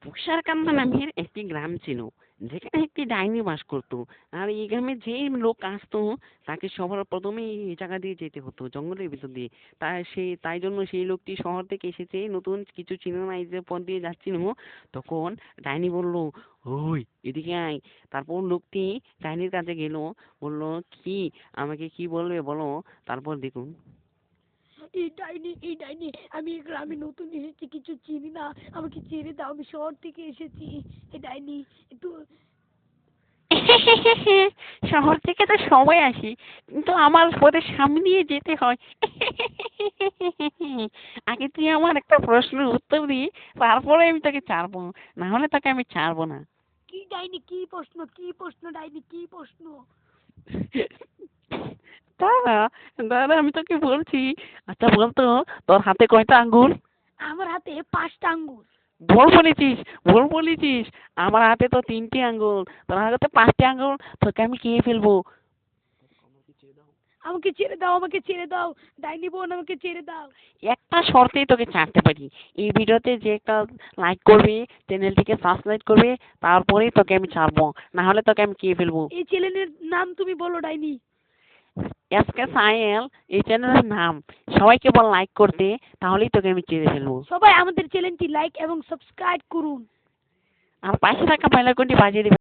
তুষারকান্তা নামের একটি গ্রাম ছিল, যেখানে একটি ডাইনি বাস করত। আর এই গ্রামে যে লোক আসতো তাকে সবার প্রথমে এই জায়গা দিয়ে যেতে হতো, জঙ্গলের ভিতর দিয়ে। তাই জন্য সেই লোকটি শহর থেকে এসেছে, নতুন কিছু ছিল না, এই যে পথ দিয়ে যাচ্ছিল, তখন ডাইনি বলল, ওই এদিকে আয়। তারপর লোকটি ডাইনির কাছে গেল, বলল, কি, আমাকে কি বলবে বলো। তারপর দেখুন, এই ডাইনি, আমি এই গ্রামে নতুন এসেছি, কিছু চিনি না, আমাকে ছেড়ে দাও, আমি শহর থেকে এসেছি। এই ডাইনি একটু শহর থেকে তো সবাই আসি, কিন্তু আমার ওদের সামনে দিয়ে যেতে হয়। আগে তুই আমার একটা প্রশ্নের উত্তর দি, তারপরে আমি তোকে ছাড়বো, না হলে তোকে আমি ছাড়বো না। কি ডাইনি, কি প্রশ্ন ডাইনি, কি প্রশ্ন? দাদা, দাদা আমি তোকে বলছি, আচ্ছা বলতো, তোর হাতে কয়টা আঙ্গুল? আমার হাতে 5টা আঙ্গুল। ভুল বলেছিস, ভুল বলেছিস। আমার হাতে তো 3টে আঙ্গুল, তোর হাতে 5টে আঙ্গুল, তোকে আমি খেয়ে ফেলবো। আমাকে ছেড়ে দাও ডাইনি বোন, আমাকে ছেড়ে দাও। একটা শর্তেই তোকে ছাড়তে পারি, এই ভিডিওতে যে একটা লাইক করবি, চ্যানেলটিকে সাবস্ক্রাইব করবি, তারপরেই তোকে আমি ছাড়বো, না হলে তোকে আমি খেয়ে ফেলবো। এই চ্যানেলের নাম তুমি বলো ডাইনি। এসকে সাহেল এই চ্যানেলের নাম। সবাইকে বল লাইক করতে, তাহলেই তোকে আমি চিনে ফেলবো। সবাই আমাদের চ্যানেলটি লাইক এবং সাবস্ক্রাইব করুন। আর পাশে থাকা বেল আইকনটি বাজিয়ে দিবি।